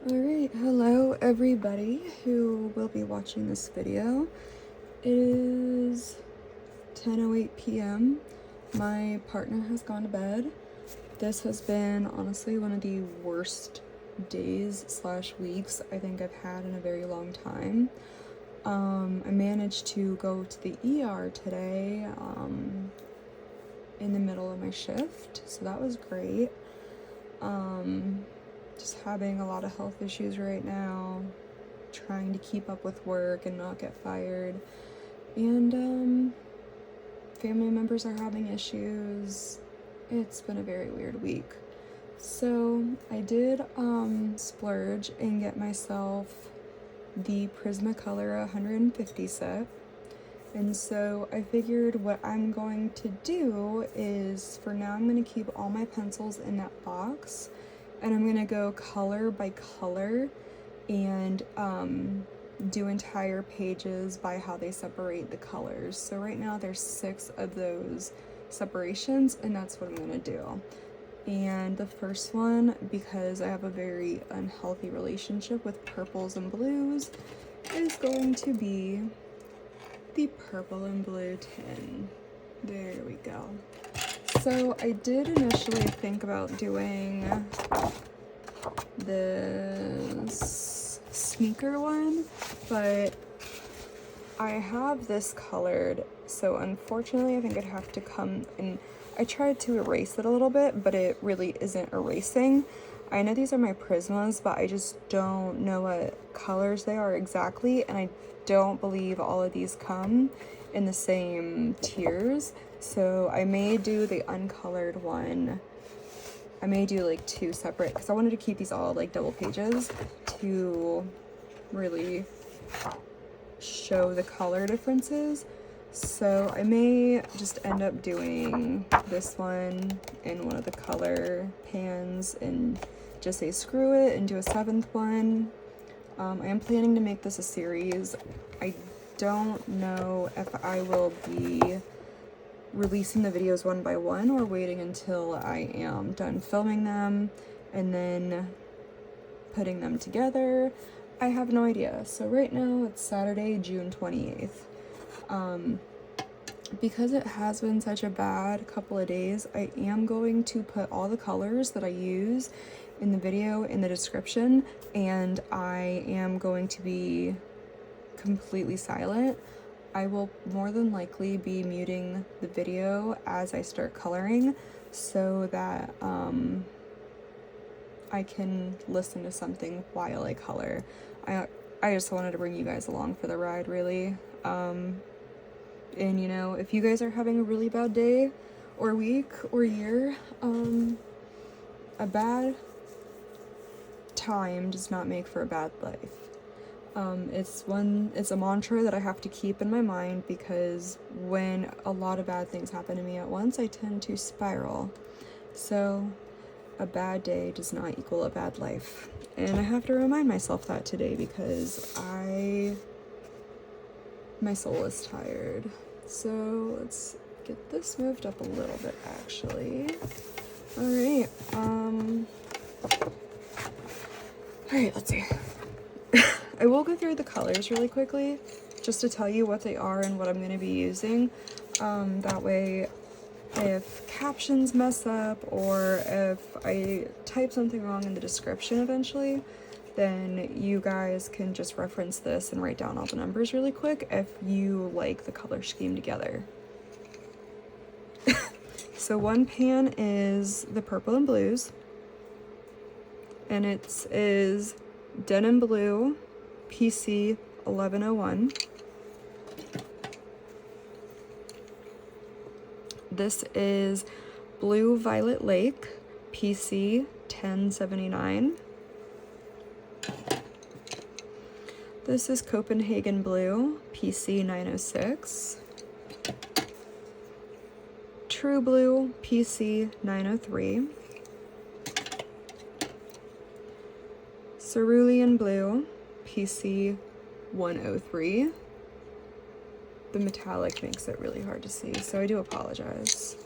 Alright, hello everybody who will be watching this video. It is 10:08 p.m. My partner has gone to bed. This has been honestly one of the worst days / weeks I think I've had in a very long time. I managed to go to the ER today in the middle of my shift, so that was great. Just having a lot of health issues right now, trying to keep up with work and not get fired, and family members are having issues. It's been a very weird week. So I did splurge and get myself the Prismacolor 150 set. And so I figured what I'm going to do is, for now, I'm going to keep all my pencils in that box, and I'm going to go color by color and do entire pages by how they separate the colors. So right now there's 6 of those separations, and that's what I'm going to do. And the first one, because I have a very unhealthy relationship with purples and blues, is going to be the purple and blue tin. There we go. So I did initially think about doing this sneaker one, but I have this colored, so unfortunately I think I'd have to come and I tried to erase it a little bit, but it really isn't erasing. I know these are my Prismas, but I just don't know what colors they are exactly, and I don't believe all of these come in the same tiers. So I may do the uncolored one. I may do like 2 separate, because I wanted to keep these all like double pages to really show the color differences. So I may just end up doing this one in one of the color pans and just say screw it and do a 7th one. I am planning to make this a series. I don't know if I will be releasing the videos one by one or waiting until I am done filming them and then putting them together. I have no idea. So right now it's Saturday, June 28th. Because it has been such a bad couple of days, I am going to put all the colors that I use in the video in the description, and I am going to be completely silent. I will more than likely be muting the video as I start coloring so that I can listen to something while I color. I just wanted to bring you guys along for the ride, really. And you know, if you guys are having a really bad day or week or year, a bad time does not make for a bad life. It's a mantra that I have to keep in my mind, because when a lot of bad things happen to me at once, I tend to spiral. So a bad day does not equal a bad life. And I have to remind myself that today, because my soul is tired. So let's get this moved up a little bit, actually. Alright, let's see. I will go through the colors really quickly, just to tell you what they are and what I'm going to be using. That way, if captions mess up or if I type something wrong in the description eventually, then you guys can just reference this and write down all the numbers really quick if you like the color scheme together. So one pan is the purple and blues, and it is Denim Blue PC 1101. This is Blue Violet Lake PC 1079. This is Copenhagen Blue PC 906. True Blue PC 903. Cerulean Blue PC 103. The metallic makes it really hard to see, so I do apologize.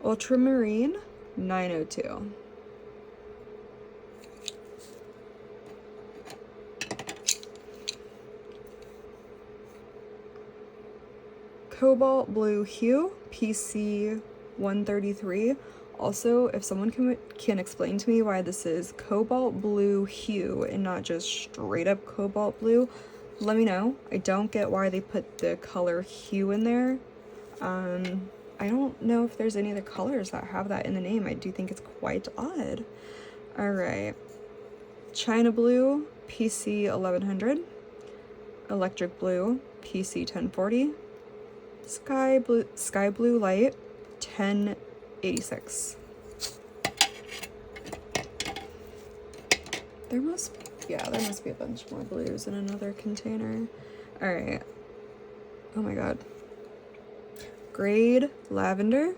Ultramarine 902. Cobalt Blue Hue, PC 133. Also, if someone can explain to me why this is Cobalt Blue Hue and not just straight up Cobalt Blue, let me know. I don't get why they put the color hue in there. I don't know if there's any other colors that have that in the name. I do think it's quite odd. Alright. China Blue, PC 1100. Electric Blue, PC 1040. Sky Blue Light, 1086. There must be a bunch more blues in another container. Alright. Oh my god. Grade Lavender.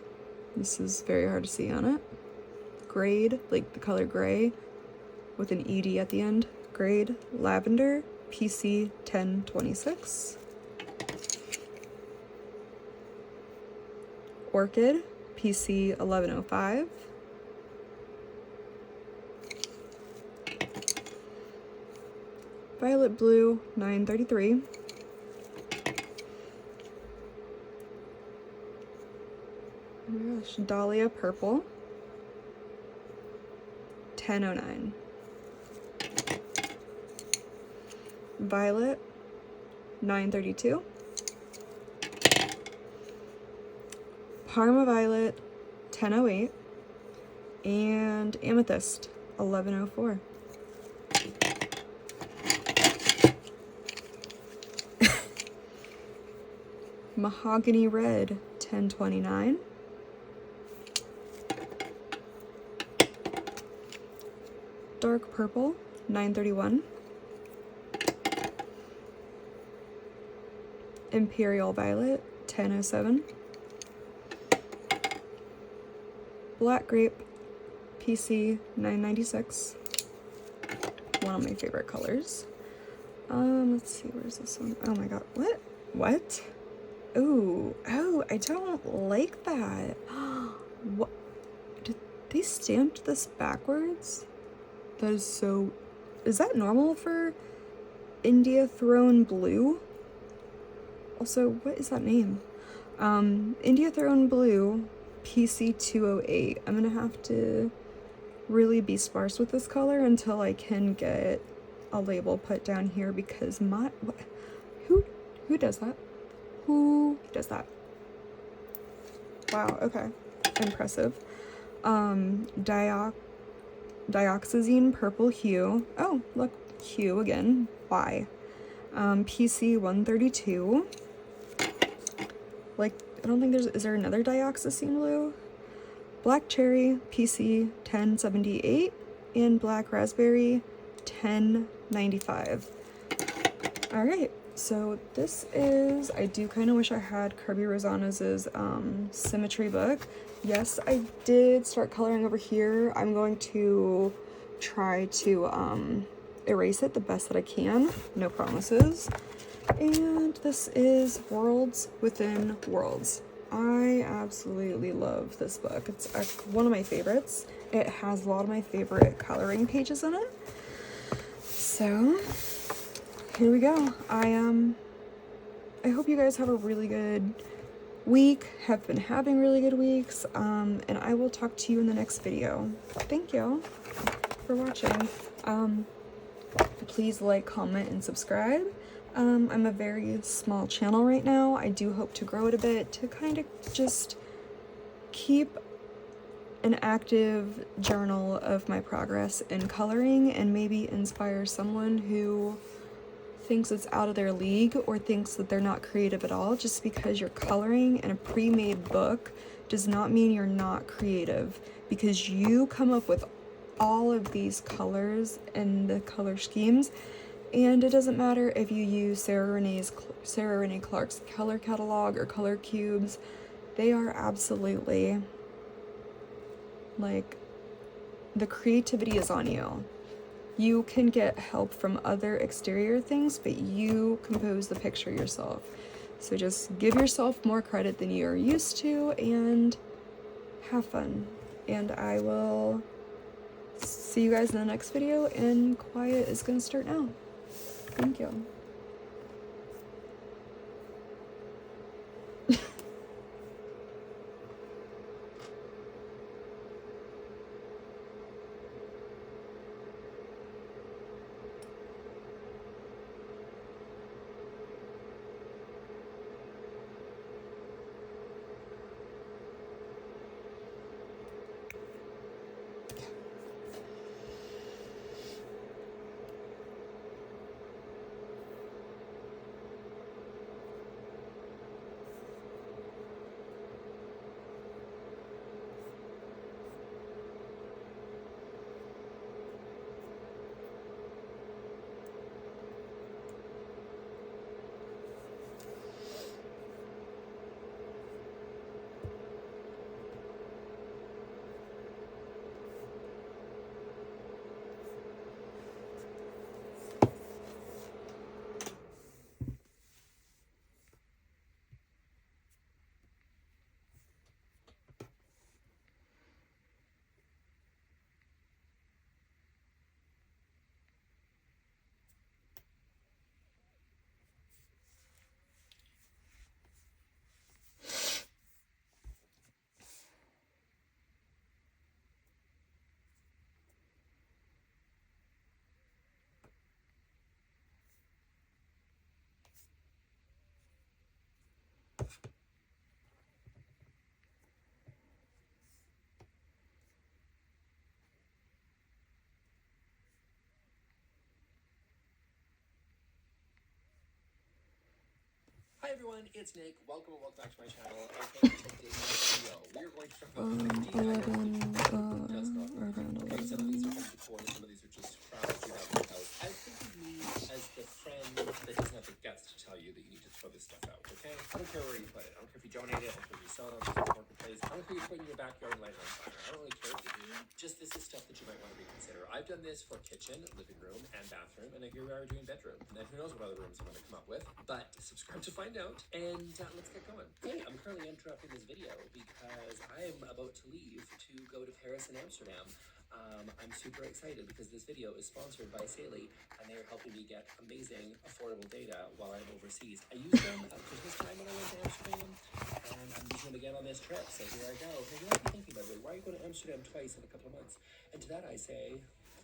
This is very hard to see on it. Grade, like the color gray with an ED at the end. Grade Lavender, PC 1026. Orchid, PC 1105. Violet Blue, 933. Oh my gosh, Dahlia Purple, 1009. Violet, 932. Parma Violet, 1008. And Amethyst, 1104. Mahogany Red, 1029. Dark Purple, 931. Imperial Violet, 1007. Black Grape, PC 996. One of my favorite colors. Let's see, where's this one? Oh my god, what? Ooh, oh, I don't like that. What? Did they stamped this backwards? That is so... Is that normal for India Throne Blue? Also, what is that name? India Throne Blue, PC 208. I'm gonna have to really be sparse with this color until I can get a label put down here, because who does that? Who does that? Wow, okay. Impressive. Dioxazine Purple Hue. Oh, look, hue again. Why? PC 132. Like, I don't think is there another Dioxazine Blue? Black Cherry, PC 1078. And Black Raspberry, 1095. Alright, so this is, I do kind of wish I had Kerby Rosanes' Symmetry book. Yes, I did start coloring over here. I'm going to try to erase it the best that I can. No promises. And this is Worlds Within Worlds. I absolutely love this book. It's one of my favorites. It has a lot of my favorite coloring pages in it. So, here we go. I hope you guys have a really good week, have been having really good weeks, and I will talk to you in the next video. Thank you for watching. Please like, comment, and subscribe. I'm a very small channel right now. I do hope to grow it a bit to kind of just keep an active journal of my progress in coloring and maybe inspire someone who thinks it's out of their league or thinks that they're not creative at all. Just because you're coloring in a pre-made book does not mean you're not creative, because you come up with all of these colors and the color schemes, and it doesn't matter if you use Sarah Renee Clark's color catalog or color cubes. They are absolutely, like, the creativity is on you. You can get help from other exterior things, but you compose the picture yourself. So just give yourself more credit than you're used to and have fun. And I will see you guys in the next video, and quiet is gonna start now. Thank you. Hi everyone, it's Nick. Welcome back to my channel. Okay, today's video, we're going to talk about 50 items that some of these are from decor, some of these are just crowds you have in your house. I think of me as the friend that doesn't have the guts to tell you that you need to throw this stuff out, okay? I don't care where you put it. I don't care if you donate it, I don't care if you sell it on the marketplace. I don't care if you put it in your backyard and light it on fire. I don't really care what you do. Just this is stuff that you might want to reconsider. I've done this for kitchen, living room, and bathroom, and here we are doing bedroom. And then who knows what other rooms I'm going to come up with. But subscribe to find out, and let's get going. Hey, I'm currently interrupting this video because I'm about to leave to go to Paris and Amsterdam. I'm super excited because this video is sponsored by Saley, and they are helping me get amazing, affordable data while I'm overseas. I used them at Christmas time when I went to Amsterdam, and I'm using them again on this trip, so here I go. Hey, you might be thinking, by the way, why are you going to Amsterdam twice in a couple of months? And to that I say,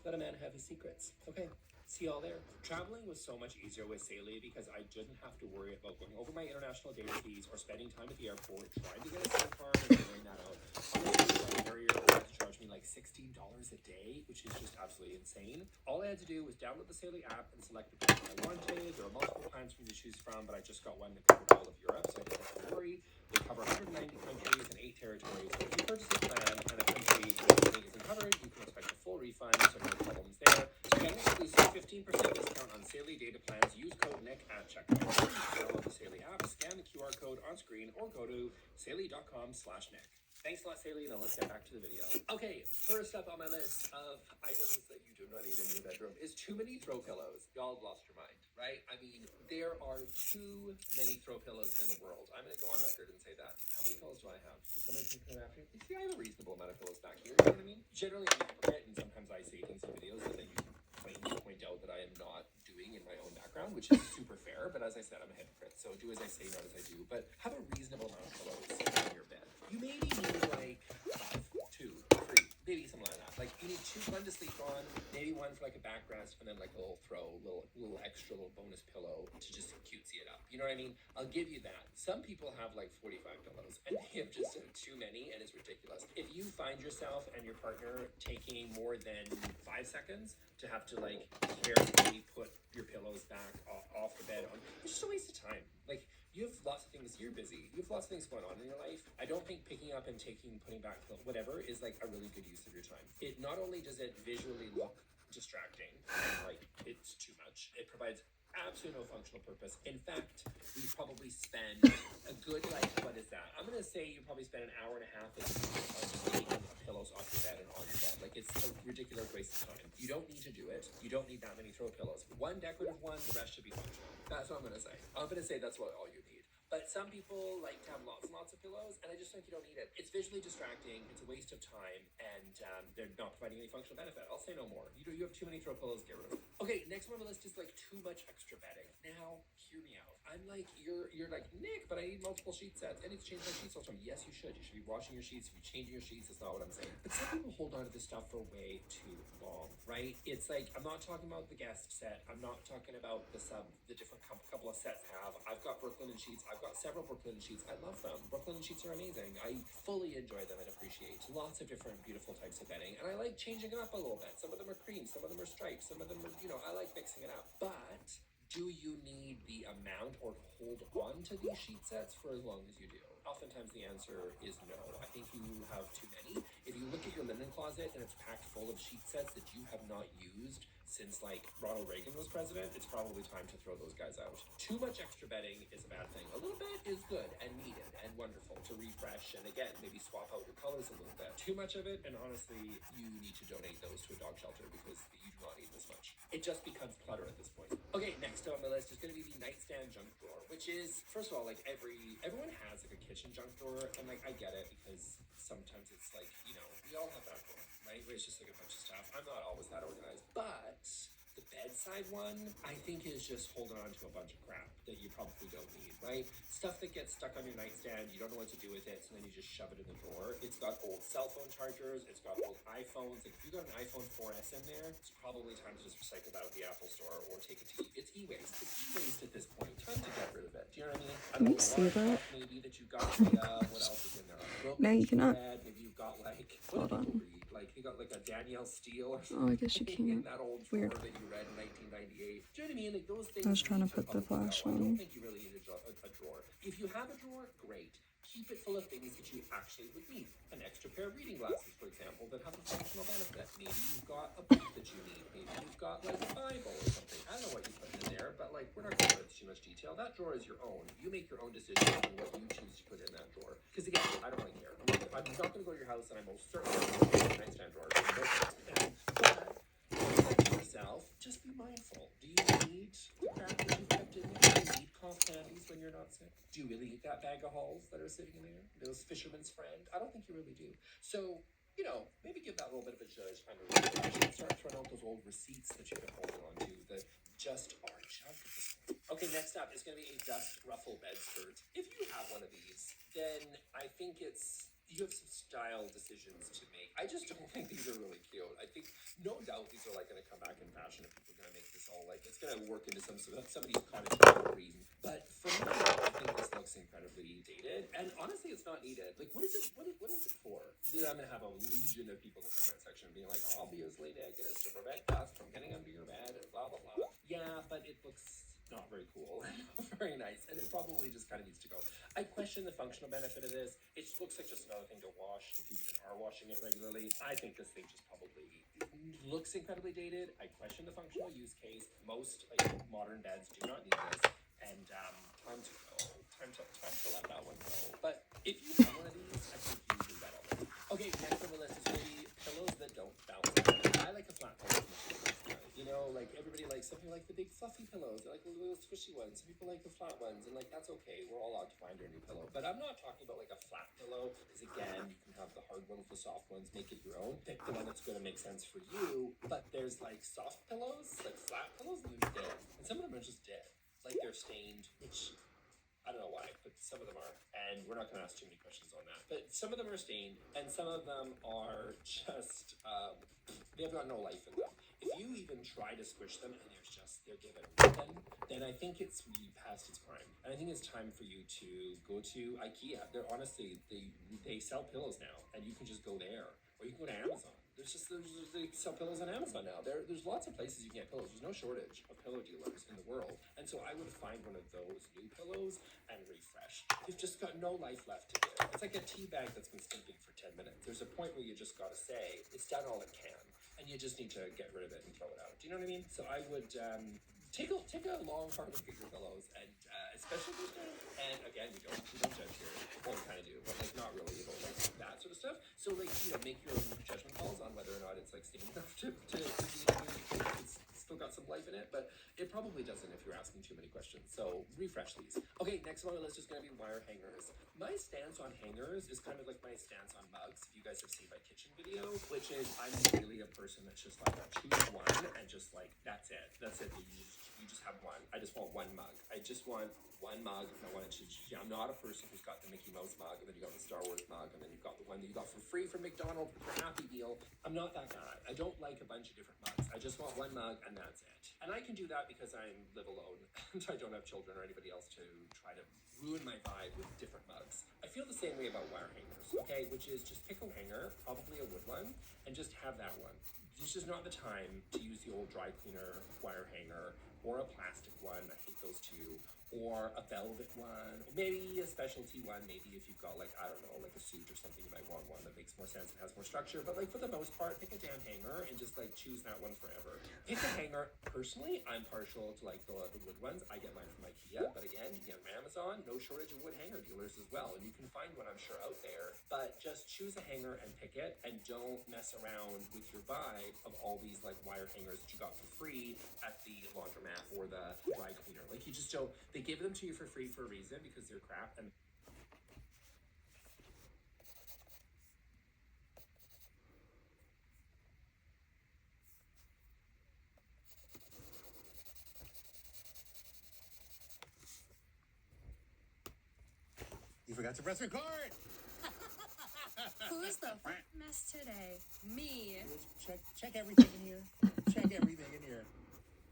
let a man have his secrets. Okay. See y'all there. Traveling was so much easier with Saley because I didn't have to worry about going over my international data fees or spending time at the airport trying to get a SIM card and figuring that out. Honestly, my carrier had to charge me like $16 a day, which is just absolutely insane. All I had to do was download the Saley app and select the plan I wanted. There were multiple plans for me to choose from, but I just got one that covered all of Europe, so I didn't have to worry. They cover 190 countries and 8 territories. So if you purchase a plan and a country isn't covered, you can expect a full refund, so no problems there. So get an exclusive 15% discount on Saley data plans. Use code Nick at checkout. Download the Saley app, scan the QR code on screen, or go to saley.com/Nick. Thanks a lot, Saley. Now let's get back to the video. Okay, first up on my list of items that you do not need in your bedroom is too many throw pillows. Y'all have lost your mind, right? I mean, there are too many throw pillows in the world. I'm going to go on record and say that. How many pillows do I have? Can somebody come after me? See, I have a reasonable amount of pillows back here. You know what I mean? Generally, I forget, and sometimes I say things in videos that then you point out that I am not doing in my own background, which is super fair. But as I said, I'm a hypocrite, so do as I say, not as I do. But have a reasonable amount of pillows in your bed. You maybe need like 5, 2, 3, maybe something like that. Like you need 2, one to sleep on, maybe one for like a back rest, and then like a little throw, little extra, little bonus pillow to just cutesy it up. You know what I mean? I'll give you that. Some people have like 45 pillows, and they have just too many, and it's ridiculous. If you find yourself and your partner taking more than 5 seconds to have to like carefully put your pillows back off the bed, it's just a waste of time. Like you have lots of things, you're busy, you have lots of things going on in your life. I don't think picking up and putting back whatever is like a really good use of your time. It not only does it visually look distracting and like it's too much, it provides absolutely no functional purpose. In fact, we probably spend a good, like, what is that? I'm gonna say you probably spend an hour and a half of just taking pillows off your bed and on your bed. Like it's a ridiculous waste of time. You don't need to do it. You don't need that many throw pillows. One decorative one, the rest should be functional. That's what I'm gonna say. I'm gonna say that's what all you need. But some people like to have lots and lots of pillows, and I just think you don't need it. It's visually distracting, it's a waste of time, and they're not providing any functional benefit. I'll say no more. You have too many throw pillows, get rid of them. Okay, next one on the list is like too much extra bedding. Now, hear me out. I'm like, you're like, Nick, but I need multiple sheet sets. I need to change my sheets all the time. Yes, you should. You should be washing your sheets, you should be changing your sheets. That's not what I'm saying. But some people hold on to this stuff for way too long, right? It's like, I'm not talking about the guest set. I'm not talking about the different couple of sets have. I've got Brooklyn sheets. I've got several Brooklyn sheets. I love them. Brooklyn sheets are amazing. I fully enjoy them and appreciate lots of different beautiful types of bedding. And I like changing it up a little bit. Some of them are cream, some of them are stripes, some of them are, I like mixing it up. But do you need the amount or hold on to these sheet sets for as long as you do? Oftentimes the answer is no. I think you have too many. If you look at your linen closet and it's packed full of sheet sets that you have not used since like Ronald Reagan was president, it's probably time to throw those guys out. Too much extra bedding is a bad thing. A little bit is good and needed and wonderful to refresh and again, maybe swap out your colors a little bit. Too much of it, and honestly, you need to donate those to a dog shelter because you do not need this much. It just becomes clutter at this point. Okay, next on the list is going to be the nightstand junk drawer, which is, first of all, like everyone has like a kitchen junk drawer, and like I get it because sometimes it's like, we all have that drawer, right? Where it's just like a bunch of stuff. I'm not always that organized, but the bed bedside one, I think, is just holding on to a bunch of crap that you probably don't need, right? Stuff that gets stuck on your nightstand, you don't know what to do with it, so then you just shove it in the drawer. It's got old cell phone chargers, it's got old iPhones. Like, if you got an iPhone 4S in there, it's probably time to just recycle that at the Apple store or take it to it's e-waste. It's e-waste at this point. Time to get rid of it. Do you know what I mean? Can you see that? Maybe that you got rid of. What else is in there? No, you cannot. Maybe you've got like, Hold on. like you got like a Danielle Steele or Oh, something. I guess you In can't. that old drawer Weird. that you read in 1998. Do you know what I mean? Like those things. I was trying to put the flash I on. don't think you really need a drawer. If you have a drawer, great. Keep it full of things that you actually would need. An extra pair of reading glasses, for example, that have a functional benefit. Maybe you've got a book that you need. Maybe you've got like a Bible or something. I don't know what you put in there, but like we're not going to go into too much detail. That drawer is your own. You make your own decision on what you choose to put in that drawer. Because again, I don't really care. I'm not going to go to your house, and I'm most certainly going to go to the nightstand drawer. But yourself, just be mindful. Do you need the crap that you kept in there? Do you need cough candies when you're not sick? Do you really eat that bag of hulls that are sitting in there? Those fisherman's friend? I don't think you really do. So, you know, maybe give that a little bit of a judge under refresh. Start throwing out those old receipts that you've been holding on to that just are junk at this point. Okay, next up is going to be a dust ruffle bed skirt. If you have one of these, then I think you have some style decisions to make. I just don't think these are really cute. I think, no doubt, these are like going to come back in fashion if people are going to make this all like, it's going to work into somebody's cottage green. But for me, I think this looks incredibly dated. And honestly, it's not needed. Like, what is it for? Then I'm going to have a legion of people in the comment section being like, obviously, Nick, it is to prevent dust from getting under your bed and blah, blah, blah. Yeah, but it looks not very cool, very nice, and it probably just kind of needs to go. I question the functional benefit of this. It just looks like just another thing to wash if you even are washing it regularly. I think this thing just probably looks incredibly dated. I question the functional use case. Most modern beds do not need this, and time to go. Time to let that one go. But if you have one of these, I think you do that already. Okay, next on the list is going to be pillows that don't bounce. I like a flat pillow. You know, like everybody likes something like the big fluffy pillows, like the little squishy ones. Some people like the flat ones, and like that's okay. We're all allowed to find our new pillow. But I'm not talking about like a flat pillow, because again, you can have the hard ones, the soft ones, make it your own. Pick the one that's going to make sense for you. But there's like soft pillows, like flat pillows, and they're dead. And some of them are just dead, like they're stained, which I don't know why, but some of them are. And we're not going to ask too many questions on that. But some of them are stained, and some of them are just they've got no life in them. If you even try to squish them and they're given nothing, then I think it's really past its prime. And I think it's time for you to go to IKEA. They're honestly, they sell pillows now, and you can just go there, or you can go to Amazon. They sell pillows on Amazon now. There's lots of places you can get pillows. There's no shortage of pillow dealers in the world. And so I would find one of those new pillows and refresh. You've just got no life left to give. It's like a tea bag that's been stinking for 10 minutes. There's a point where you just got to say, it's done all it can. And you just need to get rid of it and throw it out. Do you know what I mean? So I would take a long, hard look at your pillows, and especially these days. And again, we don't judge here. Well, we kind of do, but like not really, you know, like that sort of stuff. So like, you know, make your own judgment calls on whether or not it's like stained enough to be it's still got some life in it, but it probably doesn't if you're asking too many questions. So refresh these. Okay, next on the list is going to be wire hangers. My stance on hangers is kind of like my stance on mugs. If you guys have seen my kitchen video, which is I'm really a person that's just like choose one and just like that's it. You just have one. I just want one mug. I just want one mug, and I want it to. I'm not a person who's got the Mickey Mouse mug, and then you got the Star Wars mug, and then you've got the one that you got for free from McDonald's for Happy Meal. I'm not that guy. I don't like a bunch of different mugs. I just want one mug, and that's it. And I can do that because I live alone, and I don't have children or anybody else to try to ruin my vibe with different mugs. I feel the same way about wire hangers, okay? Which is just pick a hanger, probably a wood one, and just have that one. This is not the time to use the old dry cleaner wire hanger, or a plastic one, I hate those too, or a velvet one, or maybe a specialty one. Maybe if you've got like, I don't know, like a suit or something, you might want one that makes more sense and has more structure. But like for the most part, pick a damn hanger and just like choose that one forever. Pick a hanger. Personally, I'm partial to like the wood ones. I get mine from IKEA, but again, you can get them from Amazon. No shortage of wood hanger dealers as well, and you can find one, I'm sure, out there. But just choose a hanger and pick it, and don't mess around with your vibe of all these like wire hangers that you got for free at the laundromat or the dry cleaner. Like you just don't. They give them to you for free for a reason, because they're crap. And forgot to press record. Who's the mess today? Me. Check everything in here. Check everything in here.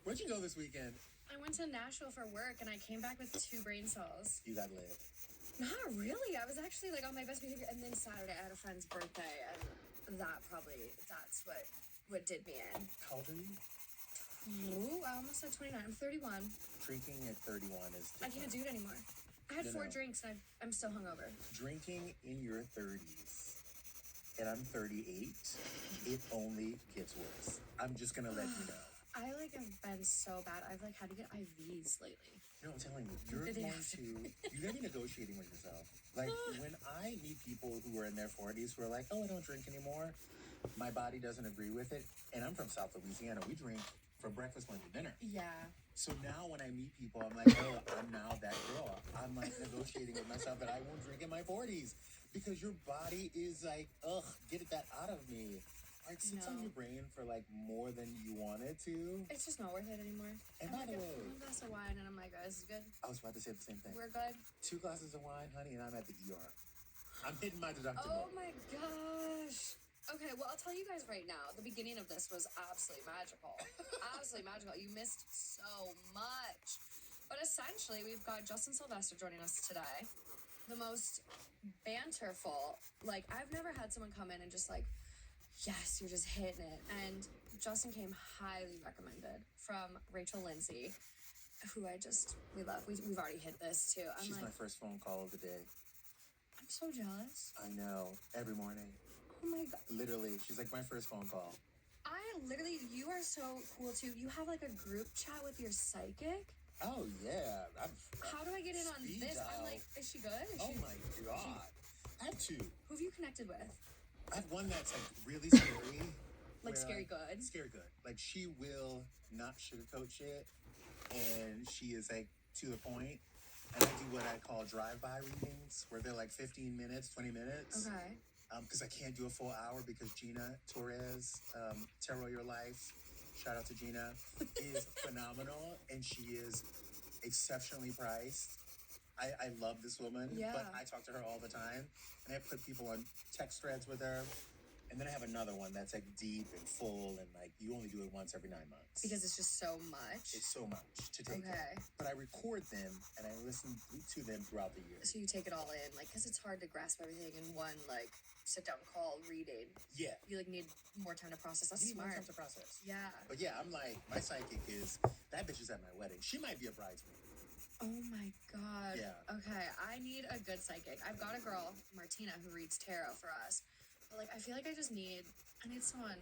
Where'd you go this weekend? I went to Nashville for work and I came back with 2 brain cells. You got lit. Not really. I was actually like on my best behavior. And then Saturday I had a friend's birthday, and that's what did me in. How old are you? Ooh, I almost said 29. I'm 31. Drinking at 31 is different. I can't do it anymore. I had No, 4 no. drinks and I'm still hungover. Drinking in your 30s, and I'm 38, it only gets worse. I'm just gonna let you know. I have been so bad. I've had to get IVs lately. No, I'm telling you, you're gonna be negotiating with yourself. Like, when I meet people who are in their 40s who are like, oh, I don't drink anymore, my body doesn't agree with it. And I'm from South Louisiana. We drink for breakfast, lunch, and dinner. Yeah. So now when I meet people, I'm like, oh, I'm now that girl. I'm negotiating with myself that I won't drink in my 40s because your body is like, ugh, get that out of me. It sits on your brain for more than you want it to. It's just not worth it anymore. And by the way, one glass of wine and I'm like, this is good. I was about to say the same thing. We're good. 2 glasses of wine, honey, and I'm at the ER. I'm hitting my deductible. Oh my gosh. Okay, well, I'll tell you guys right now, the beginning of this was absolutely magical. Absolutely magical. You missed so much. But essentially, we've got Justin Sylvester joining us today. The most banterful. I've never had someone come in and just yes, you're just hitting it. And Justin came highly recommended from Rachel Lindsay, who we love. We've already hit this too. She's my first phone call of the day. I'm so jealous. I know. Every morning. Oh my God. Literally, she's my first phone call. You are so cool too. You have a group chat with your psychic? Oh, yeah. How do I get in on Speed this? dial. I'm is she good? Oh my God. I have 2. Who have you connected with? I have one that's really scary. Scary good? Scary good. She will not sugarcoat shit. And she is to the point. And I do what I call drive-by readings, where they're 15 minutes, 20 minutes. Okay. Because I can't do a full hour because Gina Torres, Tarot Your Life, shout out to Gina, is phenomenal. And she is exceptionally priced. I love this woman, but I talk to her all the time. And I put people on text threads with her. And then I have another one that's deep and full and you only do it once every 9 months. Because it's just so much? It's so much to take in. Okay. But I record them and I listen to them throughout the year. So you take it all in, because it's hard to grasp everything in one, sit-down call reading. Yeah. You, need more time to process. That's you need smart. more time to process. Yeah. But yeah, I'm my psychic is, that bitch is at my wedding. She might be a bridesmaid. Oh my God. Yeah. Okay, I need a good psychic. I've got a girl, Martina, who reads tarot for us. But I feel I need someone.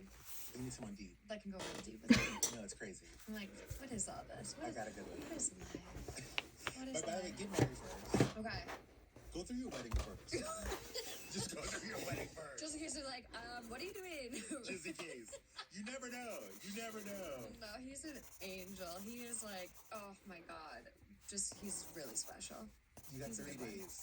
You need someone deep. That can go really deep with me. No, it's crazy. I'm what is all this? I got a good one. What is life? What is But by the way, life? get married first. Okay. Go through your wedding first. Just go through your wedding first. Just in case they're what are you doing? Just in case. You never know. You never know. No, he's an angel. He is oh my God. He's really special. You got 30 days.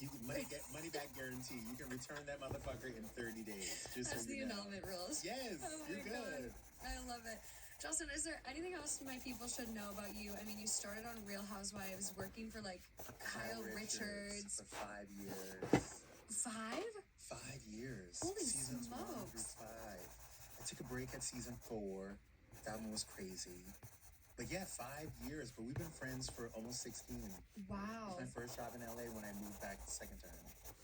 You can money back guarantee. You can return that motherfucker in 30 days. Just That's so the you know. annulment rules. Yes, Oh you're my good. God. I love it. Justin, is there anything else my people should know about you? I mean, you started on Real Housewives working for Kyle Richards. For 5 years. 5? 5 years. Holy Seasons 1 through smokes. 5. I took a break at season 4. That one was crazy. But yeah, 5 years. But we've been friends for almost 16. Wow. It was my first job in LA when I moved back the second time.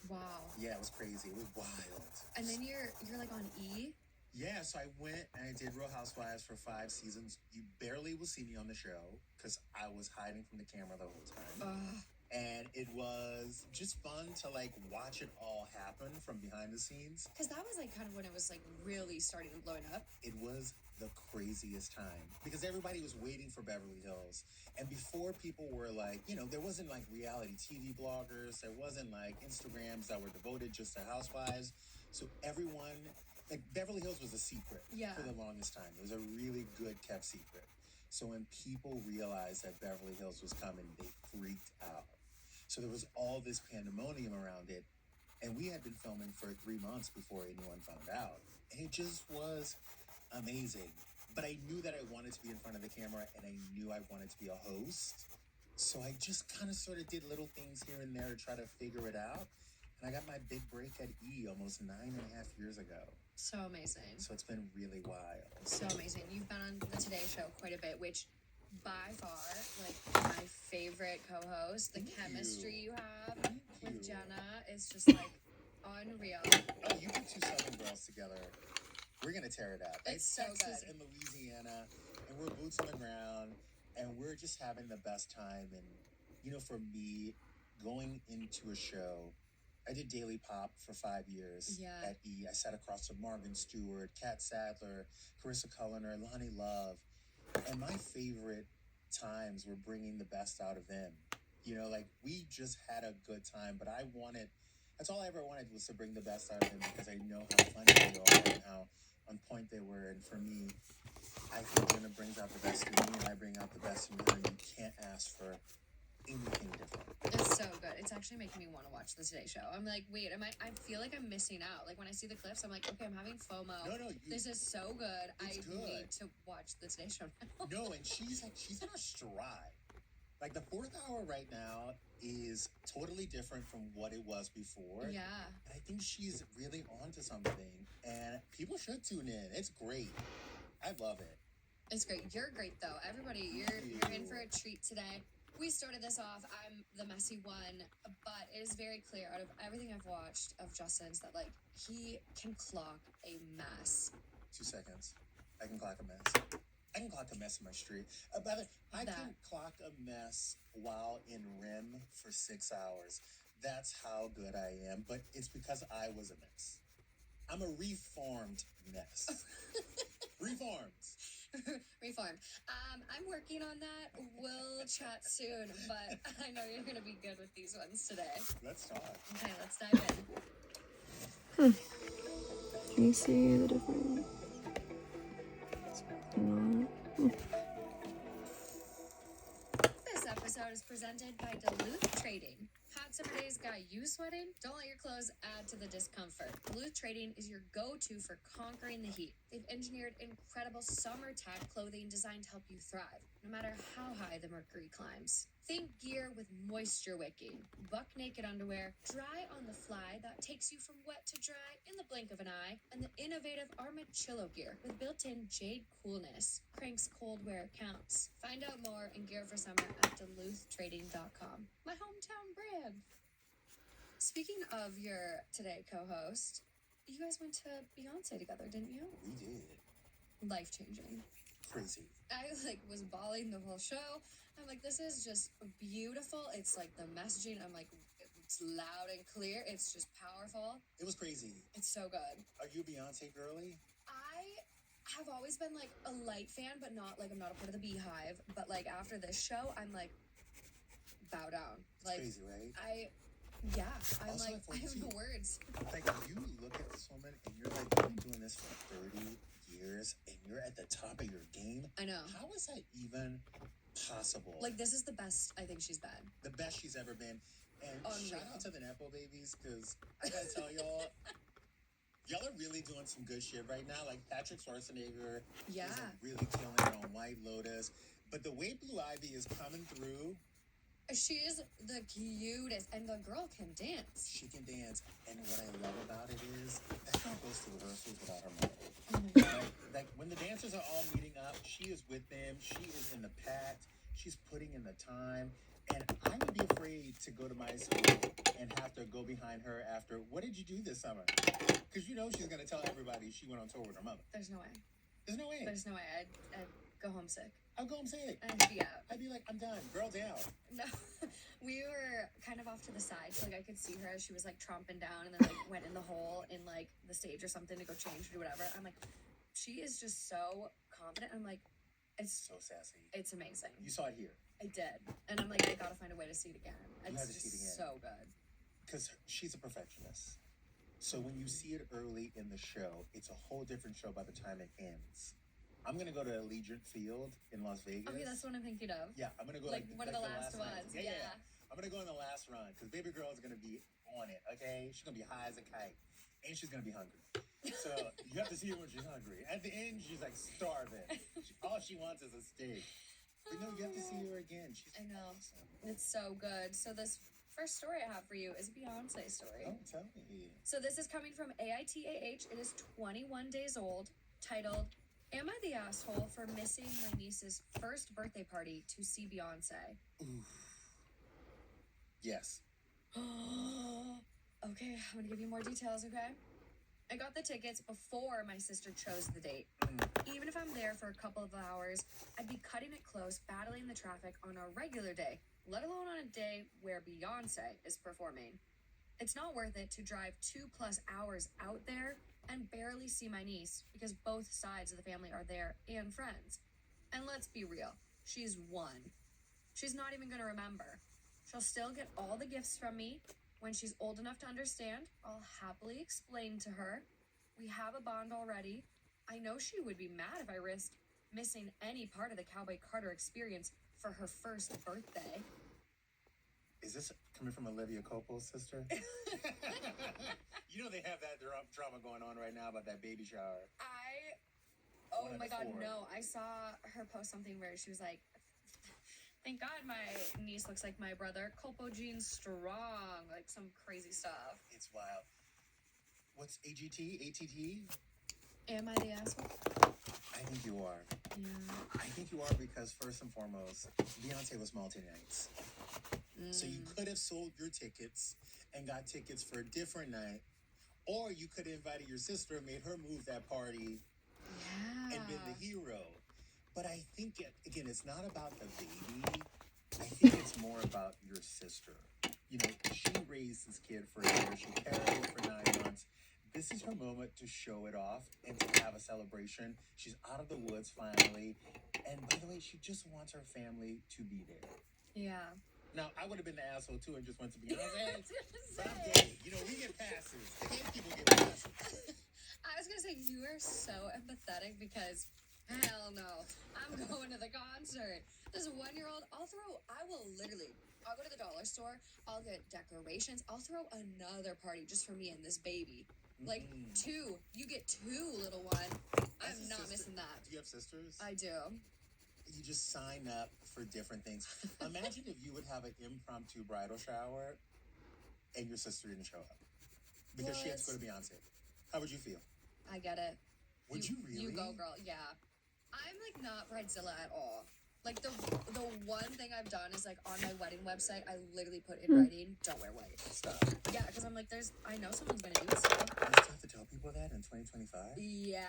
Wow. Yeah, it was crazy. It was wild. And then you're on E? Yeah, so I went and I did Real Housewives for 5 seasons. You barely will see me on the show because I was hiding from the camera the whole time. And it was just fun to watch it all happen from behind the scenes. Because that was kind of when it was really starting and blowing up. It was the craziest time because everybody was waiting for Beverly Hills. And before people were there wasn't reality TV bloggers. There wasn't Instagrams that were devoted just to housewives. So everyone, Beverly Hills was a secret for the longest time. It was a really good kept secret. So when people realized that Beverly Hills was coming, they freaked out. So there was all this pandemonium around it. And we had been filming for 3 months before anyone found out. And it just was amazing. But I knew that I wanted to be in front of the camera and I knew I wanted to be a host. So I just kind of sort of did little things here and there to try to figure it out. And I got my big break at E almost 9.5 years ago. So amazing. So it's been really wild. So amazing. You've been on the Today Show quite a bit, which by far, like, my favorite co-host. The chemistry you have with Jenna is just like unreal. Oh, you put two Southern girls together. We're gonna tear it up. It's so Texas good. and Louisiana, and we're boots on the ground, and we're just having the best time. And you know, for me, going into a show, I did Daily Pop for 5 years at E. I sat across from Marvin Stewart, Kat Sadler, Carissa Culliner, Lonnie Love, and my favorite times were bringing the best out of them. You know, like we just had a good time, but that's all I ever wanted was to bring the best out of them because I know how funny they are and how on point they were. And for me, I think Jenna brings out the best in me and I bring out the best in her. And you can't ask for anything different. It's so good. It's actually making me want to watch the Today Show. I'm like, wait, I feel like I'm missing out. Like when I see the clips, I'm like, okay, I'm having FOMO. No, this is so good. It's good. Need to watch the Today Show now. No, and she's in her stride. Like the fourth hour right now is totally different from what it was before. Yeah. And I think she's really onto something. And people should tune in. It's great. I love it. It's great. You're great though. Everybody, you're in for a treat today. We started this off. I'm the messy one, but it is very clear out of everything I've watched of Justin's that like he can clock a mess. 2 seconds. I can clock a mess. I can clock a mess in my street. I can clock a mess while in REM for 6 hours. That's how good I am. But it's because I was a mess. I'm a reformed mess. Reformed. Reformed. I'm working on that. We'll chat soon, but I know you're gonna be good with these ones today. Let's talk. Okay, let's dive in. Can you see the difference? This episode is presented by Duluth Trading. Hot summer days got you sweating? Don't let your clothes add to the discomfort. Duluth Trading is your go-to for conquering the heat. They've engineered incredible summer tech clothing designed to help you thrive, no matter how high the mercury climbs. Think gear with moisture wicking, buck naked underwear, dry on the fly that takes you from wet to dry in the blink of an eye, and the innovative Armachillo gear with built-in jade coolness. Crank's cold wear counts. Find out more and gear for summer at DuluthTrading.com. My hometown brand. Speaking of your Today co-host, you guys went to Beyonce together, didn't you? We did. Life-changing. Crazy. I was bawling the whole show. I'm like, this is just beautiful. It's like the messaging. I'm like, it's loud and clear. It's just powerful. It was crazy. It's so good. Are you a Beyonce girly? I have always been like a light fan, but not like I'm not a part of the Beehive. But like after this show, I'm like, bow down. It's like crazy, right? I'm also, like, I have no words. Like you look at this woman and you're like, you've been doing this for 30 years and you're at the top of your game. I know. How is that even possible? Like this is the best I think she's been. The best she's ever been. And shout out to the Nepo babies, because I gotta tell y'all, y'all are really doing some good shit right now. Like Patrick Schwarzenegger is really killing it on White Lotus. But the way Blue Ivy is coming through, she is the cutest, and the girl can dance. She can dance, and what I love about it is that girl goes to rehearsals without her mother. Oh my God. Like when the dancers are all meeting up, she is with them. She is in the pact. She's putting in the time. And I would be afraid to go to my school and have to go behind her after, what did you do this summer? Because you know she's going to tell everybody she went on tour with her mother. There's no way. There's no way. There's no way. I'd go homesick. I'd go homesick. I'd be out. I'd be like, I'm done. Girl down. No. We were kind of off to the side, so like I could see her as she was like tromping down and then like went in the hole in like the stage or something to go change or do whatever. I'm like, she is just so confident. I'm like, it's so sassy. It's amazing. You saw it here. I did. And I'm like, I gotta find a way to see it again. It's just so good. Because she's a perfectionist. So when you see it early in the show, it's a whole different show by the time it ends. I'm going to go to Allegiant Field in Las Vegas. Okay, that's what I'm thinking of. Yeah, I'm going to go like one of the last ones. Yeah. I'm going to go in the last run because baby girl is going to be on it, okay? She's going to be high as a kite. And she's going to be hungry. So you have to see her when she's hungry. At the end, she's like starving. All she wants is a steak. But no, you have to see her again. She's I know. awesome. It's so good. So this first story I have for you is a Beyonce story. Oh, tell me. So this is coming from AITAH. It is 21 days old, titled, Am I the Asshole for Missing My Niece's First Birthday Party to See Beyonce? Oof. Yes. Okay, I'm gonna give you more details, okay? I got the tickets before my sister chose the date. Even if I'm there for a couple of hours, I'd be cutting it close, battling the traffic on a regular day, let alone on a day where Beyonce is performing. It's not worth it to drive 2+ hours out there and barely see my niece because both sides of the family are there and friends. And let's be real, she's one. She's not even gonna remember. She'll still get all the gifts from me. When she's old enough to understand, I'll happily explain to her. We have a bond already. I know she would be mad if I risked missing any part of the Cowboy Carter experience for her first birthday. Is this coming from Olivia Copo's sister? You know they have that drama going on right now about that baby shower. Oh One of my the God, four. no. I saw her post something where she was like, thank God my niece looks like my brother. Copo genes strong. Like some crazy stuff. It's wild. What's AGT? ATT? Am I the asshole? I think you are. Yeah. I think you are because first and foremost, Beyonce was multi-nights. So you could have sold your tickets and got tickets for a different night, or you could have invited your sister and made her move that party Yeah. and been the hero. But I think, again, it's not about the baby. I think it's more about your sister. You know, she raised this kid for a year. She carried it for 9 months. This is her moment to show it off and to have a celebration. She's out of the woods finally. And by the way, she just wants her family to be there. Yeah. Now, I would have been the asshole too and just went to Beyonce. I was But I'm gonna say. gay. You know, we get passes. The gay people get passes. I was gonna say you are so empathetic because hell no, I'm going to the concert. This 1-year-old, I'll go to the dollar store, I'll get decorations, I'll throw another party just for me and this baby. Like you get 2, little one. As I'm a not sister- missing that. Do you have sisters? I do. You just sign up for different things. Imagine if you would have an impromptu bridal shower and your sister didn't show up because she had to go to Beyonce. How would you feel? I get it. Would you really? You go, girl. Yeah. I'm like not bridezilla at all. Like the one thing I've done is like on my wedding website, I literally put in writing, don't wear white. Stop. Yeah, because I'm like, I know someone's gonna do it still. You still have to tell people that in 2025? Yeah.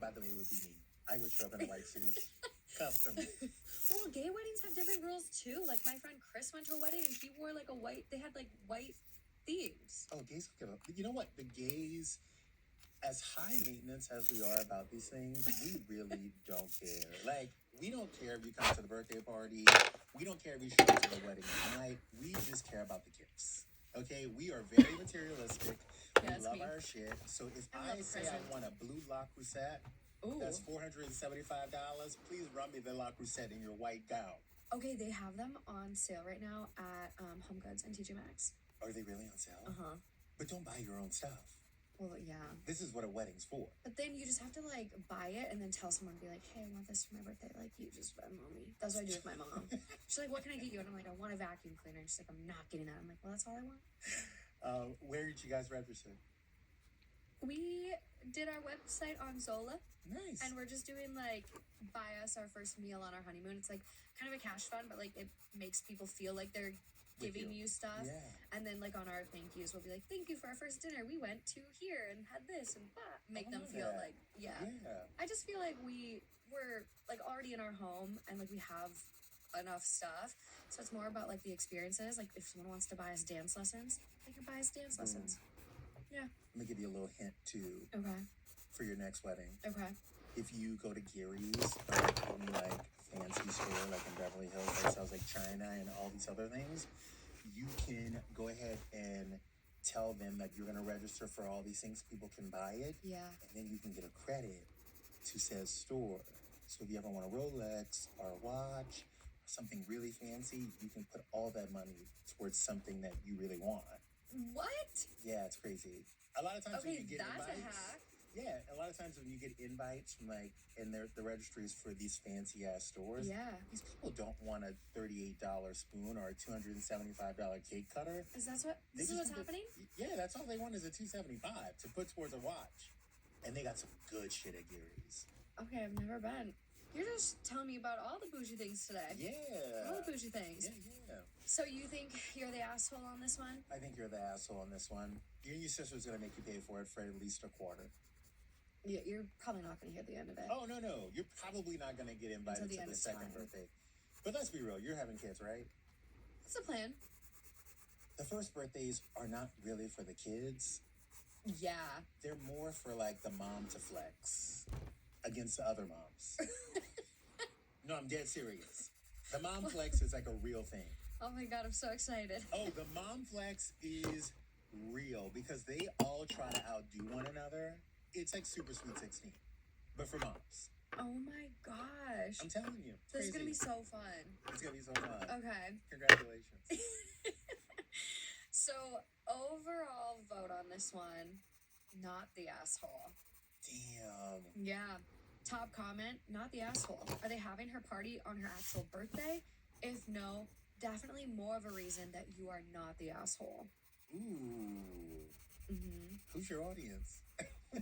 By the way, it would be me. I would show up in a white suit. Custom. Well, gay weddings have different rules too. Like my friend Chris went to a wedding and he wore like they had like white themes. Oh, gays don't give up. You know what? The gays, as high maintenance as we are about these things, we really don't care. Like, we don't care if you come to the birthday party. We don't care if you show up to the wedding night. We just care about the gifts. Okay? We are very materialistic. We Yeah, love me. our shit. So if I I love say presents. I want a blue La Crusette, Ooh. that's $475. Please run me the La Crusette in your white gown. Okay, they have them on sale right now at Home Goods and TJ Maxx. Are they really on sale? Uh-huh. But don't buy your own stuff. Well, yeah. This is what a wedding's for. But then you just have to like buy it and then tell someone, be like, hey, I want this for my birthday. Like, you just Venmo me. That's what I do with my mom. She's like, what can I get you? And I'm like, I want a vacuum cleaner. And she's like, I'm not getting that. I'm like, well, that's all I want. Where did you guys register? We did our website on Zola. Nice. And we're just doing like buy us our first meal on our honeymoon. It's like kind of a cash fund, but like it makes people feel like they're giving you stuff. Yeah. And then like on our thank yous, we'll be like, thank you for our first dinner. We went to here and had this and that. Make them feel that. like, yeah. Yeah. I just feel like we're like already in our home and like we have enough stuff. So it's more about like the experiences. Like if someone wants to buy us dance lessons, they can buy us dance lessons. Yeah. Let me give you a little hint too Okay. for your next wedding. Okay. If you go to Gary's or any like fancy store like in Beverly Hills that sells like China and all these other things, you can go ahead and tell them that you're going to register for all these things. People can buy it. Yeah. And then you can get a credit to said store. So if you ever want a Rolex or a watch, something really fancy, you can put all that money towards something that you really want. What? Yeah, it's crazy. A lot of times when Okay, you get that's a invites, hack. Yeah, a lot of times when you get invites from like in the registries for these fancy ass stores, Yeah. these people don't want a $38 spoon or a $275 cake cutter. Is that what? They This is just what's want happening? yeah, that's all they want is a $275 to put towards a watch. And they got some good shit at Gary's. Okay, I've never been. You're just telling me about all the bougie things today. Yeah. All the bougie things. Yeah. So you think you're the asshole on this one? I think you're the asshole on this one. You and your sister's gonna make you pay for it for at least a quarter. Yeah, you're probably not going to hear the end of it. Oh, no. You're probably not going to get invited the to end the of second time. birthday. But let's be real. You're having kids, right? What's the plan? The first birthdays are not really for the kids. Yeah. They're more for, like, the mom to flex against the other moms. No, I'm dead serious. The mom flex is, like, a real thing. Oh, my God, I'm so excited. Oh, the mom flex is real because they all try to outdo one another. It's like Super Sweet 16, but for moms. Oh, my gosh. I'm telling you. This is going to be crazy. so fun. It's going to be so fun. Okay. Congratulations. So, overall vote on this one, not the asshole. Damn. Yeah. Top comment, not the asshole. Are they having her party on her actual birthday? If no, definitely more of a reason that you are not the asshole. Ooh. Mm-hmm. Who's your audience?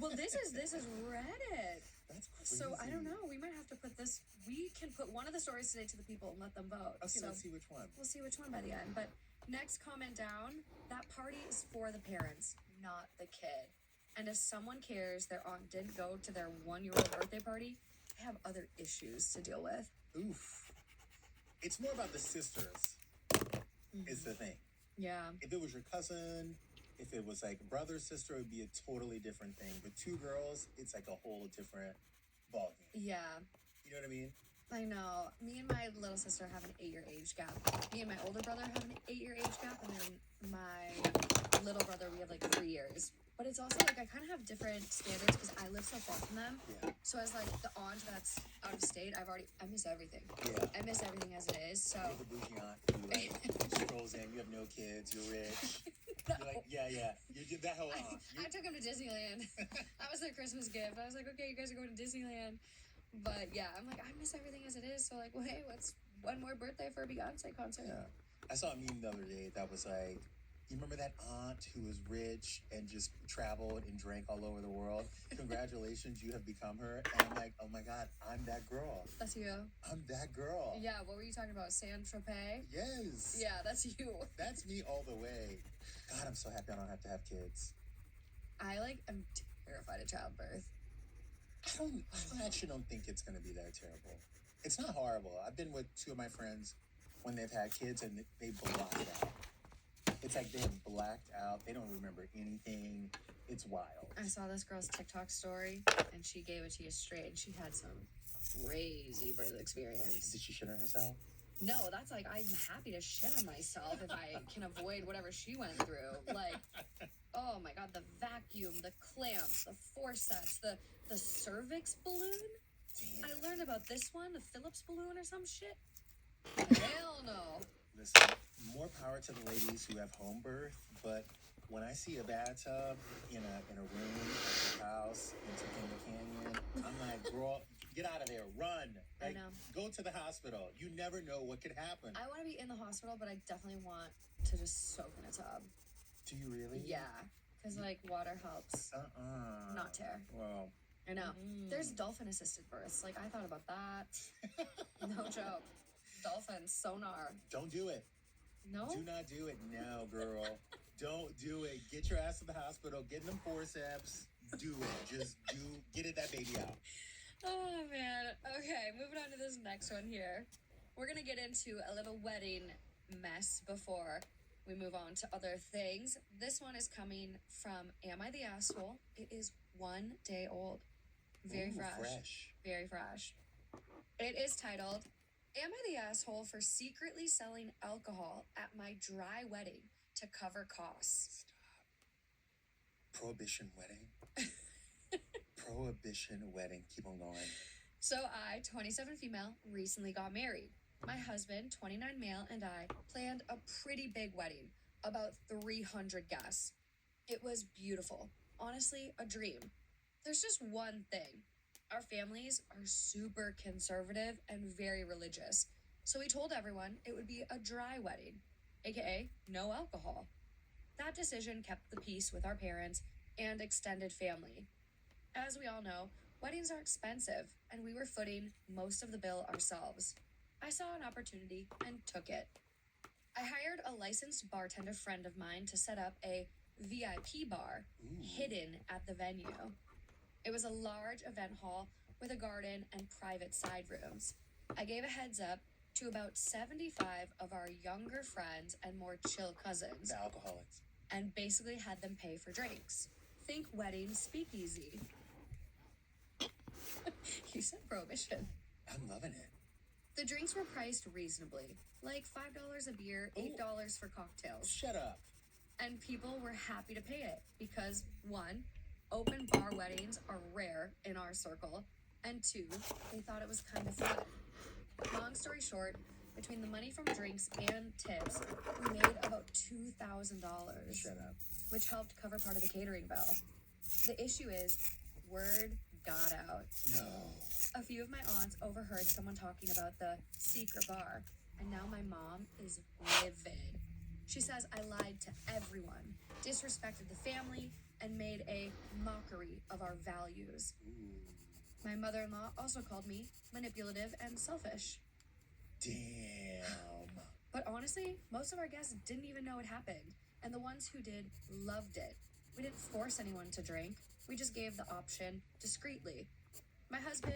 Well, this is Reddit. That's crazy. So I don't know. We might have to put this. We can put one of the stories today to the people and let them vote. Okay, so let's see which one. we'll see which one by the end. But next comment down, that party is for the parents, not the kid. And if someone cares their aunt didn't go to their 1-year-old birthday party, they have other issues to deal with. Oof. It's more about the sisters, is the thing. Yeah. If it was your cousin, if it was like brother, sister, it would be a totally different thing. But two girls, it's like a whole different ballgame. Yeah. You know what I mean? I know. Me and my little sister have an 8-year age gap. Me and my older brother have an 8-year age gap, and then my little brother, we have like 3 years. But it's also like I kind of have different standards because I live so far from them. Yeah. So as like the aunt that's out of state, I miss everything. Yeah. I miss everything as it is. So You're the bougie aunt who like strolls in. You have no kids. You're rich. No. You're like, yeah. You did that whole aunt. I took him to Disneyland. That was their Christmas gift. I was like, okay, you guys are going to Disneyland. But yeah, I'm like, I miss everything as it is. So like, well, hey, what's one more birthday for a Beyonce concert? Yeah. I saw a meme the other day that was like, you remember that aunt who was rich and just traveled and drank all over the world? Congratulations, you have become her. And I'm like, oh my God, I'm that girl. That's you. I'm that girl. Yeah, what were you talking about? San Tropez? Yes. Yeah, that's you. That's me all the way. God, I'm so happy I don't have to have kids. I am terrified of childbirth. I actually don't think it's going to be that terrible. It's not horrible. I've been with two of my friends when they've had kids and they blacked out. It's like they have blacked out. They don't remember anything. It's wild. I saw this girl's TikTok story, and she gave it to you straight, and she had some crazy birth experience. Did she shit on herself? No, that's like, I'm happy to shit on myself if I can avoid whatever she went through. Like, oh my God, the vacuum, the clamps, the forceps, the cervix balloon. Damn. I learned about this one, the Phillips balloon or some shit. Hell no. Listen, more power to the ladies who have home birth, but when I see a bathtub in a room at your house in Topanga Canyon, I'm like, girl, get out of there, run. Like, I know. Go to the hospital. You never know what could happen. I want to be in the hospital, but I definitely want to just soak in a tub. Do you really? Yeah, because like water helps not tear. Well, I know. There's dolphin-assisted births. Like, I thought about that. No joke. Dolphins, sonar. don't do it. No? Do not do it now, girl. Don't do it. Get your ass to the hospital. Get them forceps. Do it. Just get that baby out. Oh, man. Okay, moving on to this next one here. We're going to get into a little wedding mess before we move on to other things. This one is coming from Am I the Asshole? It is 1 day old. Very Ooh, fresh. Very fresh. It is titled, Am I the Asshole for Secretly Selling Alcohol at My Dry Wedding to Cover Costs? Prohibition wedding. Prohibition wedding. Keep on going. So I, 27 female, recently got married. My husband, 29 male, and I planned a pretty big wedding, about 300 guests. It was beautiful. Honestly, a dream. There's just one thing. Our families are super conservative and very religious. So we told everyone it would be a dry wedding, aka no alcohol. That decision kept the peace with our parents and extended family. As we all know, weddings are expensive, and we were footing most of the bill ourselves. I saw an opportunity and took it. I hired a licensed bartender friend of mine to set up a VIP bar hidden at the venue. It was a large event hall with a garden and private side rooms. I gave a heads up to about 75 of our younger friends and more chill cousins, The alcoholics. and basically had them pay for drinks. Think wedding speakeasy. You said prohibition. I'm loving it. The drinks were priced reasonably, like $5 a beer, $8 for cocktails. Shut up. And people were happy to pay it because, one, open bar weddings are rare in our circle, and two, they thought it was kind of fun. Long story short, between the money from drinks and tips, we made about $2,000, Shut up. which helped cover part of the catering bill. The issue is, word got out. No. A few of my aunts overheard someone talking about the secret bar, and now my mom is livid. She says I lied to everyone, disrespected the family, and made a mockery of our values. My mother-in-law also called me manipulative and selfish. Damn. But honestly, most of our guests didn't even know it happened, and the ones who did loved it. We didn't force anyone to drink. We just gave the option discreetly. My husband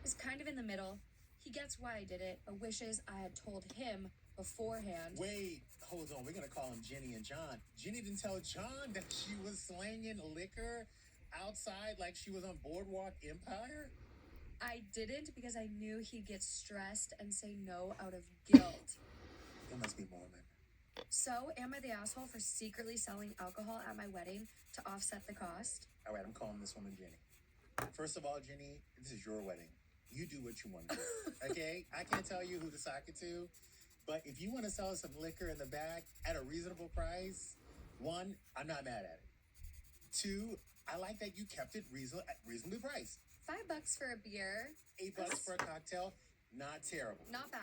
is kind of in the middle. He gets why I did it, but wishes I had told him beforehand. Wait, hold on. We're going to call them Jenny and John. Jenny didn't tell John that she was slanging liquor outside like she was on Boardwalk Empire? I didn't because I knew he'd get stressed and say no out of guilt. There must be Mormon. So, am I the asshole for secretly selling alcohol at my wedding to offset the cost? All right, I'm calling this woman Jenny. First of all, Jenny, this is your wedding. You do what you want to do, okay? I can't tell you who to sock it to, but if you want to sell some liquor in the back at a reasonable price, one, I'm not mad at it. Two, I like that you kept it reasonably priced. $5 for a beer. $8 for a cocktail, not terrible. Not bad.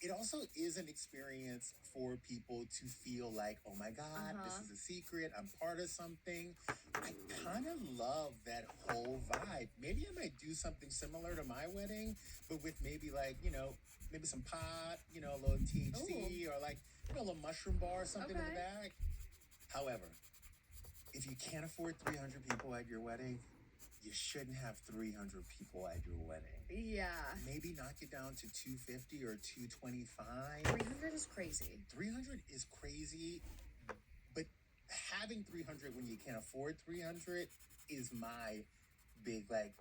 It also is an experience for people to feel like, oh my God, this is a secret. I'm part of something. I kind of love that whole vibe. Maybe I might do something similar to my wedding, but with maybe like, maybe some pot, a little THC or like, a little mushroom bar or something in the back. However, if you can't afford 300 people at your wedding, you shouldn't have 300 people at your wedding. Yeah. Maybe knock it down to 250 or 225. 300 is crazy. 300 is crazy, but having 300 when you can't afford 300 is my big, like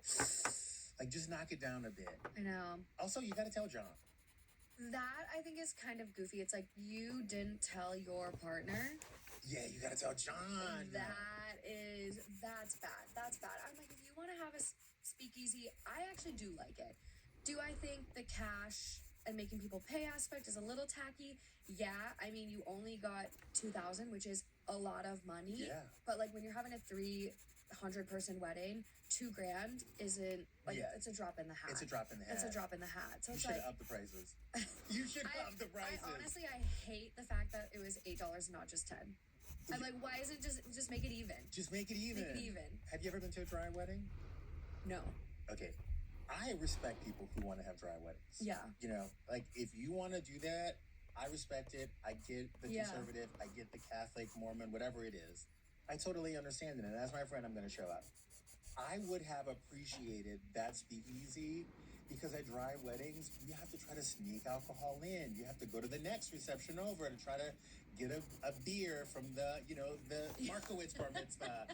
just knock it down a bit. I know. Also, you got to tell John. That, I think, is kind of goofy. It's like, you didn't tell your partner. Yeah, you got to tell John. That's bad. That's bad. I'm like, if you want to have a speakeasy, I actually do like it. Do I think the cash and making people pay aspect is a little tacky? Yeah, I mean, you only got $2,000, which is a lot of money. Yeah. But like when you're having a 300-person wedding, $2,000 isn't it's a drop in the hat. It's a drop in the hat. It's a drop in the hat. So You it's should like up the prices. You should up the prices. I hate the fact that it was $8, not just 10. I'm like, why isn't just make it even? Just make it even. Make it even. Have you ever been to a dry wedding? No. Okay. I respect people who want to have dry weddings. Yeah. Like if you want to do that, I respect it. I get the conservative. I get the Catholic, Mormon, whatever it is. I totally understand it. And as my friend, I'm going to show up. I would have appreciated that speakeasy because at dry weddings, you have to try to sneak alcohol in. You have to go to the next reception over to try to get a beer from the Markowitz bar mitzvah.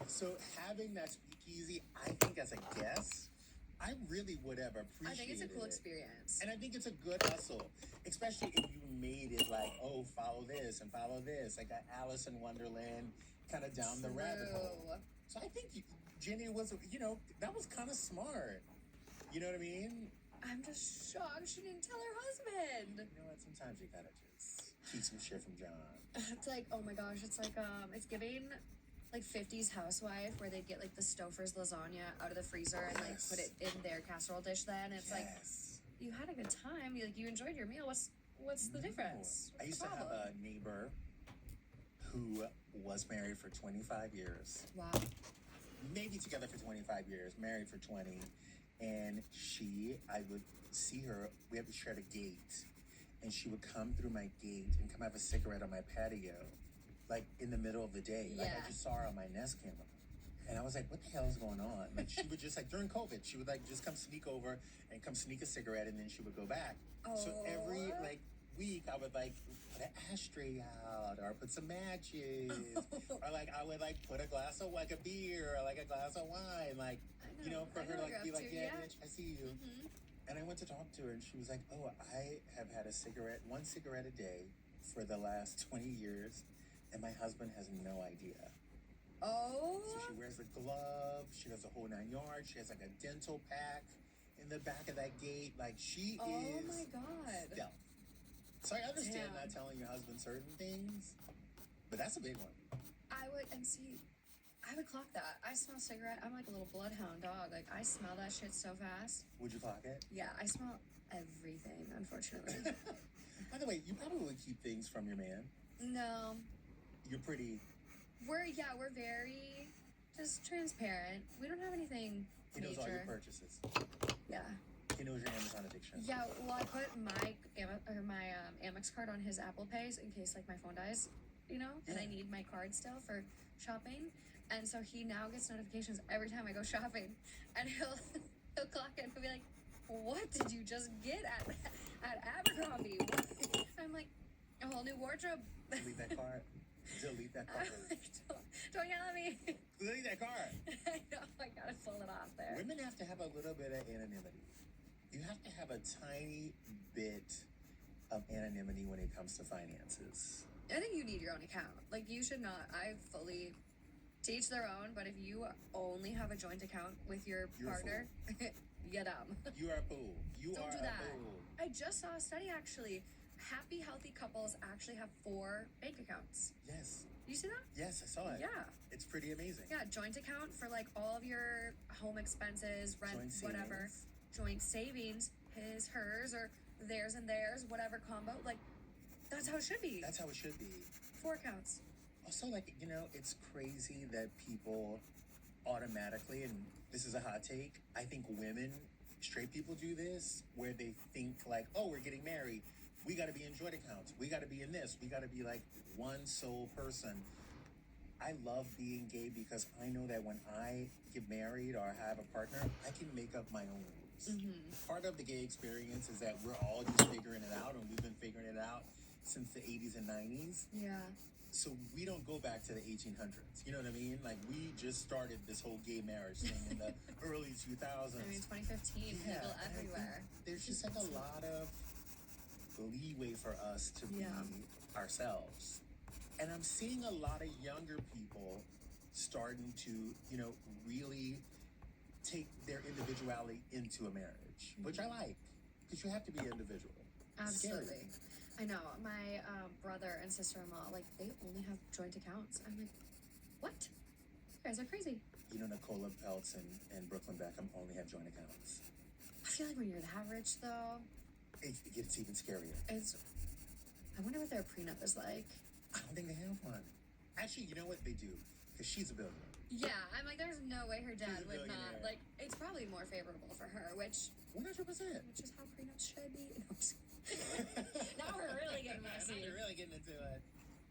So having that speakeasy, I think as a guest, I really would have appreciated it. I think it's a cool experience. And I think it's a good hustle, especially if you made it like, oh, follow this and follow this, like a Alice in Wonderland kind of down the rabbit hole. So I think Jenny was, that was kind of smart. You know what I mean? I'm just shocked she didn't tell her husband. You know what? Sometimes you gotta just keep some shit from John. It's like, oh my gosh, it's like, it's giving like 50s housewife where they'd get like the Stouffer's lasagna out of the freezer and like put it in their casserole dish. Then it's like you had a good time. You enjoyed your meal. What's the difference? I used to have a neighbor who was married for 25 years. Wow. Maybe together for 25 years, married for 20. And I would see her, we had to share the gate. And she would come through my gate and come have a cigarette on my patio, like in the middle of the day. Like I just saw her on my Nest camera. And I was like, what the hell is going on? Like she would just like, during COVID, she would like just come sneak over and come sneak a cigarette and then she would go back. Oh. So every like week I would like put an ashtray out or put some matches or like I would like put a glass of like a beer or like a glass of wine, like, you know, for her to like be like, yeah, bitch, I see you. Mm-hmm. And I went to talk to her and she was like, oh, I have had one cigarette a day for the last 20 years and my husband has no idea. Oh. So she wears a glove, she does the whole 9 yards, she has like a dental pack in the back of that gate. Like she is. Oh my God. Stealth. So I understand not telling your husband certain things, but that's a big one. I would clock that. I smell cigarette. I'm like a little bloodhound dog. Like I smell that shit so fast. Would you clock it? Yeah, I smell everything, unfortunately. By the way, you probably would keep things from your man. No. You're pretty. We're very just transparent. We don't have anything He knows major. all your purchases. Yeah. He knows your Amazon addiction. Yeah, well, I put my Amex card on his Apple Pays in case like my phone dies, you know, and I need my card still for shopping. And so he now gets notifications every time I go shopping, and he'll clock it and be like, "What did you just get at Abercrombie?" I'm like, "A whole new wardrobe." Delete that card. Delete that card. Like, don't yell at me. Delete that card. I know, I gotta pull it off there. Women have to have a little bit of anonymity. You have to have a tiny bit of anonymity when it comes to finances. I think you need your own account. Like, you should not. I fully teach their own, but if you only have a joint account with your partner, you're dumb. You are a fool. Don't do that. A fool. I just saw a study actually. Happy, healthy couples actually have 4 bank accounts. Yes. You see that? Yes, I saw it. Yeah. It's pretty amazing. Yeah, joint account for like all of your home expenses, rent, Joint whatever. savings. Joint savings, his, hers, or theirs and theirs, whatever combo. Like, that's how it should be. That's how it should be. 4 accounts. Also, like, you know, it's crazy that people automatically, and this is a hot take, I think women, straight people do this, where they think like, oh, we're getting married. We got to be in joint accounts. We got to be in this. We got to be like one sole person. I love being gay because I know that when I get married or have a partner, I can make up my own rules. Mm-hmm. Part of the gay experience is that we're all just figuring it out, and we've been figuring it out since the 80s and 90s. Yeah. So we don't go back to the 1800s. You know what I mean? Like, we just started this whole gay marriage thing in the early 2000s. I mean, 2015, legal everywhere. There's just like a lot of leeway for us to be ourselves. And I'm seeing a lot of younger people starting to, you know, really take their individuality into a marriage, which I like, because you have to be individual. Absolutely. I know. My brother and sister-in-law, like, they only have joint accounts. I'm like, what? You guys are crazy. You know, Nicola Peltz and Brooklyn Beckham only have joint accounts. I feel like when you're that rich, though, It gets even scarier. I wonder what their prenup is like. I don't think they have one. Actually, you know what? They do, because she's a billionaire. Yeah, I'm like, there's no way her dad She's a would not. billionaire. Like, it's probably more favorable for her, which 100%. is how prenups should be. Now we're really getting messy. Now we're really getting into it.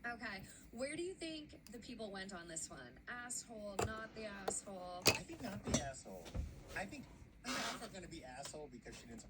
Okay, where do you think the people went on this one? Asshole, not the asshole? I think not the asshole. I think half are going to be asshole because she didn't